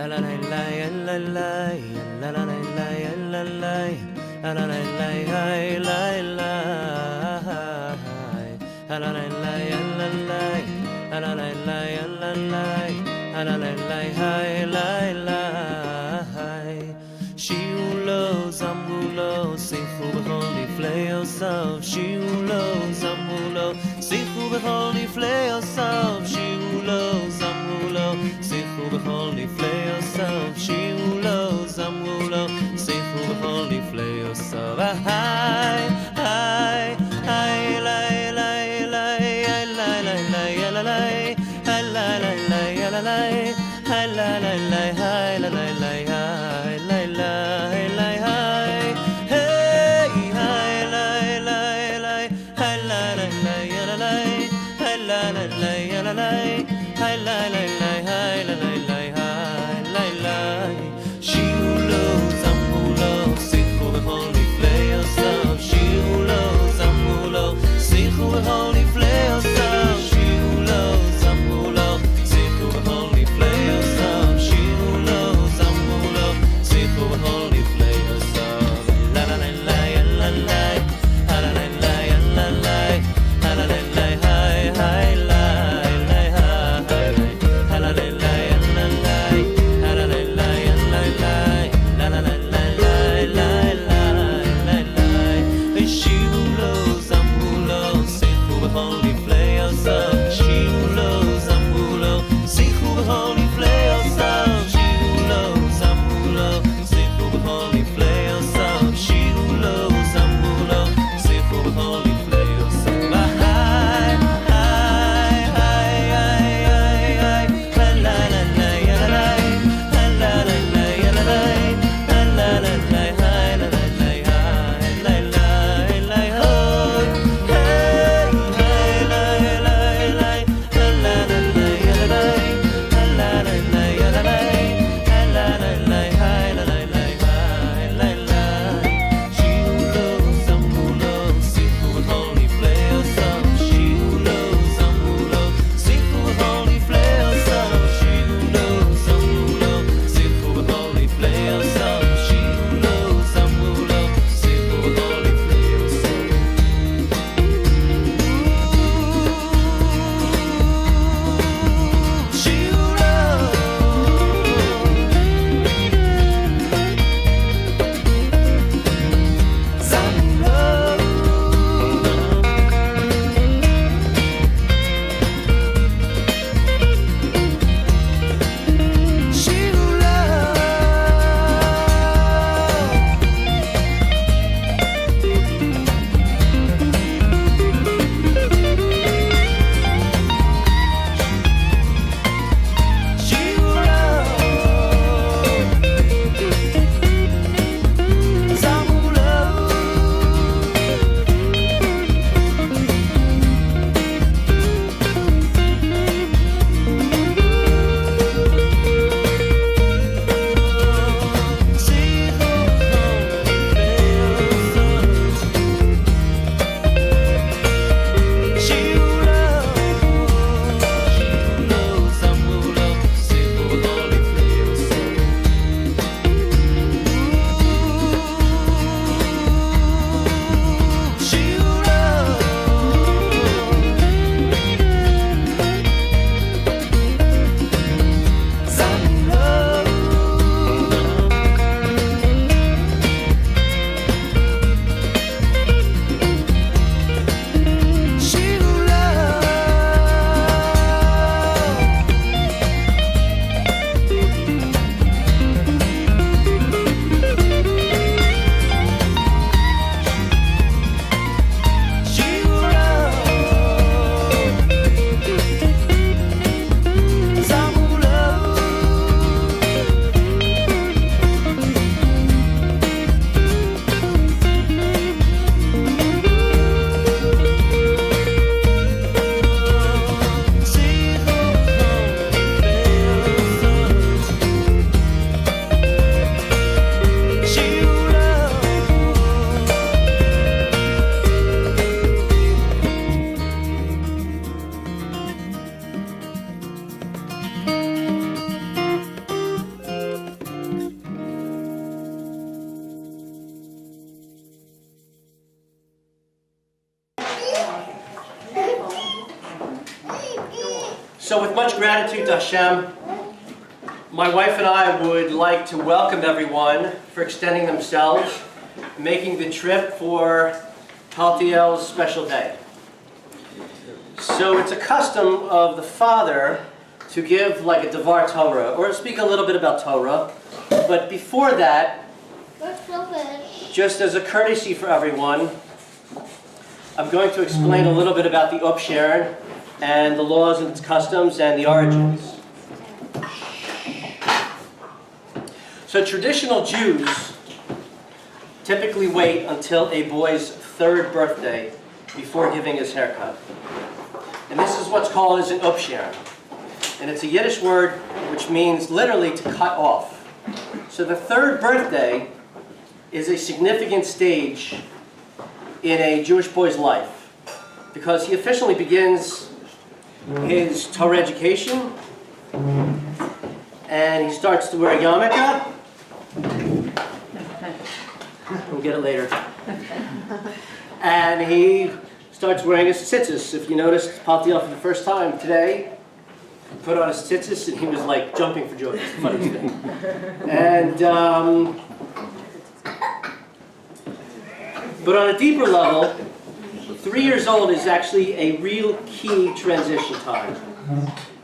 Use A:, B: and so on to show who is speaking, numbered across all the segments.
A: la la la la la la la la la la la la la la Shiulo Zambulo Sifu bechol niflei osav Shiulo Zambulo Sifu bechol niflei osav Shiulo Zambulo Sifu bechol niflei osav Shiulo Zambulo Sifu bechol niflei osav Hai hai hai lai lai lai lai lai lai lai lai lai lai lai lai lai hai lai lai lai hai lai lai lai hai lai lai lai hai hey hai lai lai lai hai lai lai lai lai hai lai lai lai lai hai lai lai lai hai lai lai lai hai lai lai Shiulo Zambulo Sifu bechol niflei osav
B: So with much gratitude to Hashem, my wife and I would like to welcome everyone for extending themselves, making the trip for Paltiel's special day. So it's a custom of the father to give like a Devar Torah, or speak a little bit about Torah. But before that, just as a courtesy for everyone, I'm going to explain a little bit about the Upsherin and the laws and its customs and the origins. So traditional Jews typically wait until a boy's 3rd birthday before giving his haircut. And this is what's called as an Upsherin. And it's a Yiddish word which means literally to cut off. So the 3rd birthday is a significant stage in a Jewish boy's life because he officially begins his Torah education and he starts to wear a yarmulke. We'll get it later. And he starts wearing his tzitzis. If you noticed Paltiel for the first time today, he put on his tzitzis and he was like jumping for joy. It's the funniest thing. And but on a deeper level, 3 years old is actually a real key transition time.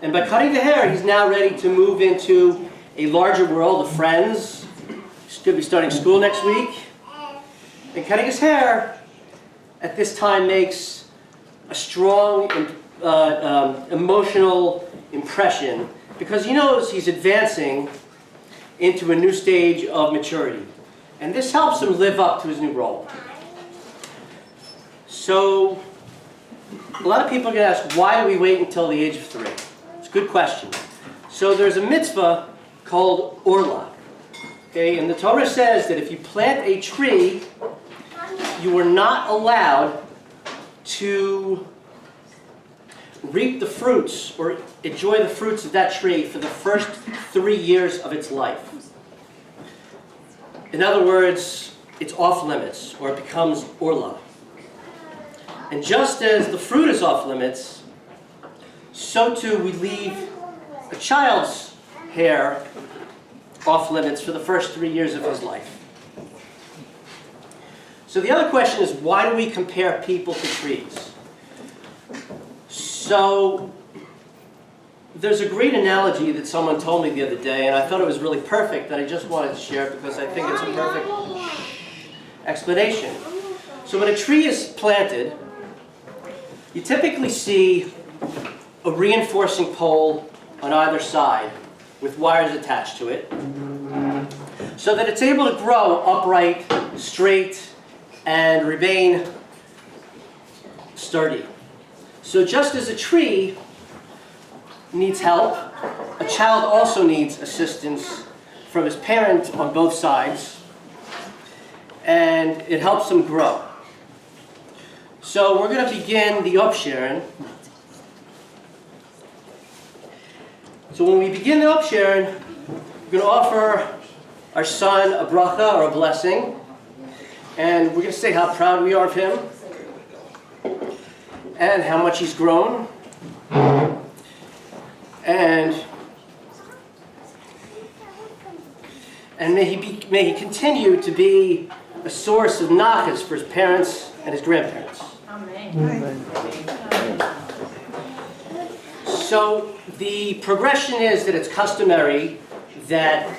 B: And by cutting the hair, he's now ready to move into a larger world of friends. He's going to be starting school next week. And cutting his hair at this time makes a strong emotional impression because he knows he's advancing into a new stage of maturity. And this helps him live up to his new role. So, a lot of people are going to ask, why do we wait until the age of 3? It's a good question. So there's a mitzvah called Orla. Okay, and the Torah says that if you plant a tree, you are not allowed to reap the fruits or enjoy the fruits of that tree for the first 3 years of its life. In other words, it's off limits, or it becomes Orla. And just as the fruit is off limits, so too we leave a child's hair off limits for the first 3 years of his life. So the other question is, why do we compare people to trees? So there's a great analogy that someone told me the other day, and I thought it was really perfect, that I just wanted to share it because I think it's a perfect explanation. So when a tree is planted, you typically see a reinforcing pole on either side with wires attached to it so that it's able to grow upright, straight, and remain sturdy. So just as a tree needs help, a child also needs assistance from his parent on both sides, and it helps him grow. So we're going to begin the Upsherin. So when we begin the Upsherin, we're going to offer our son a bracha, or a blessing. And we're going to say how proud we are of him. And how much he's grown. And may he continue to be a source of nachas for his parents and his grandparents. Amen. So the progression is that it's customary that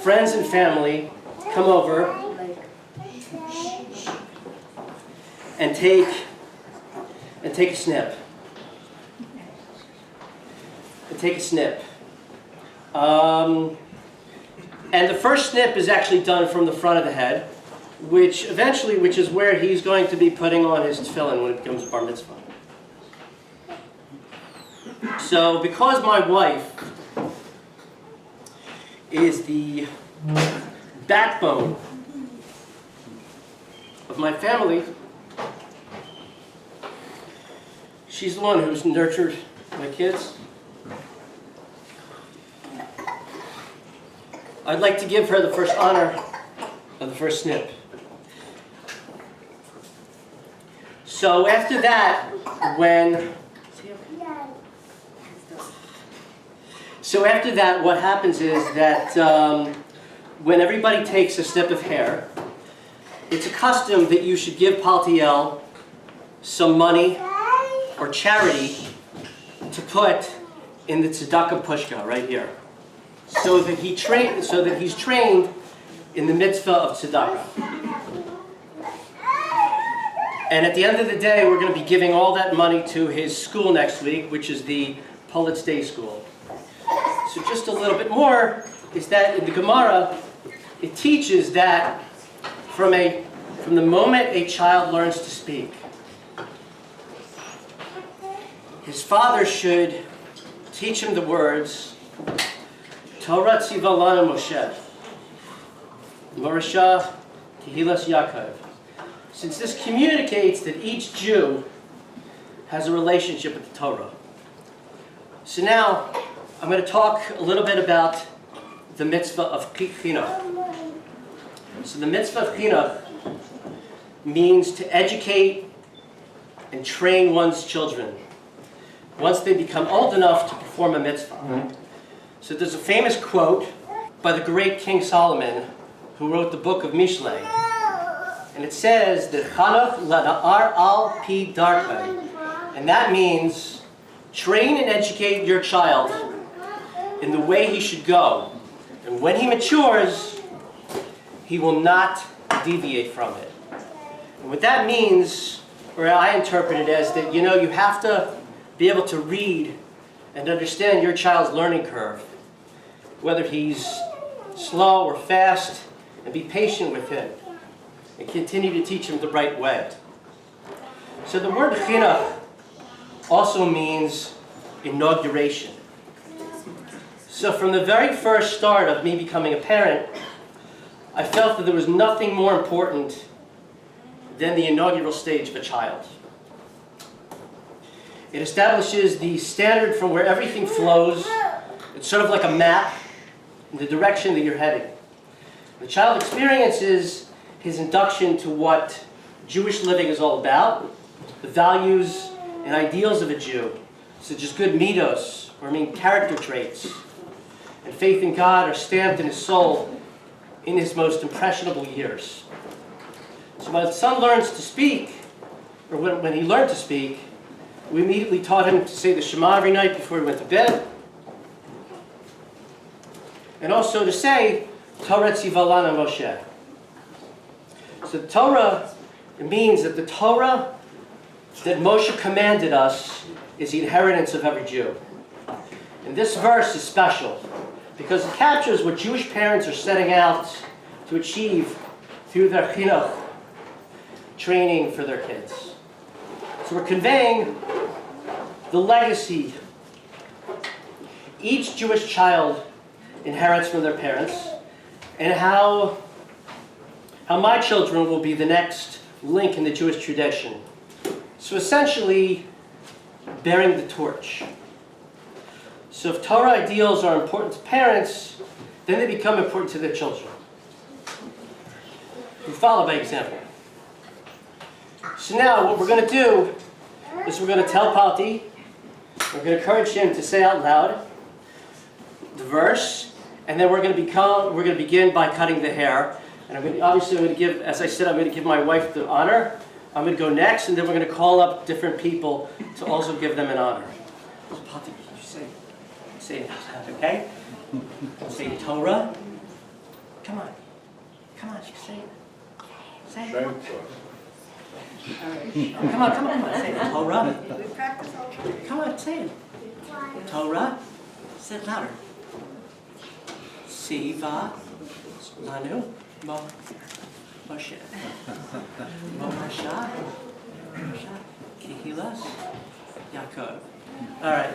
B: friends and family come over and take a snip. And the first snip is actually done from the front of the head, which is where he's going to be putting on his tefillin when it becomes a bar mitzvah. So because my wife is the backbone of my family, she's the one who's nurtured my kids. I'd like to give her the first honor of the first snip. So after that, when So after that, what happens is that when everybody takes a snip of hair, it's a custom that you should give Paltiel some money or charity to put in the tzedakah pushka right here, so that he's trained in the mitzvah of tzedakah. And at the end of the day, we're going to be giving all that money to his school next week, which is the Paltiel Day School. So just a little bit more is that in the Gemara, it teaches that from the moment a child learns to speak, his father should teach him the words, Torah tziva lanu Moshe, Morasha Kehilas Yaakov. Since this communicates that each Jew has a relationship with the Torah. So now, I'm going to talk a little bit about the mitzvah of chinuch. So the mitzvah of chinuch means to educate and train one's children once they become old enough to perform a mitzvah. So there's a famous quote by the great King Solomon, who wrote the book of Mishlei. And it says that Chanach lana'ar al pi darkei. And that means train and educate your child in the way he should go. And when he matures, he will not deviate from it. And what that means, or I interpret it as that, you have to be able to read and understand your child's learning curve, whether he's slow or fast, and be patient with him, and continue to teach him the right way. So the word chinuch also means inauguration. So from the very first start of me becoming a parent, I felt that there was nothing more important than the inaugural stage of a child. It establishes the standard from where everything flows. It's sort of like a map in the direction that you're heading. The child experiences his induction to what Jewish living is all about, the values and ideals of a Jew, such as good midos, or character traits, and faith in God are stamped in his soul in his most impressionable years. So my son learns to speak, or when he learned to speak, we immediately taught him to say the Shema every night before he went to bed, and also to say Torah tziva lanu Moshe. So the Torah, it means that the Torah that Moshe commanded us is the inheritance of every Jew. And this verse is special because it captures what Jewish parents are setting out to achieve through their chinuch, training for their kids. So we're conveying the legacy each Jewish child inherits from their parents, and how my children will be the next link in the Jewish tradition. So essentially, bearing the torch. So if Torah ideals are important to parents, then they become important to their children. We follow by example. So now what we're going to do is we're going to tell Palti, we're going to encourage him to say out loud the verse, and then we're going to begin by cutting the hair. And I'm going to give, as I said, I'm going to give my wife the honor. I'm going to go next, and then we're going to call up different people to also give them an honor. So Palti, you say it out loud, okay? Say Torah. Come on, say it. Say it. All right. Come on, say it. Torah.
C: We practice all the time.
B: Come on, say it. Torah. Say it louder. Tziva lanu Moshe. Morasha Kehilas Yaakov. All right.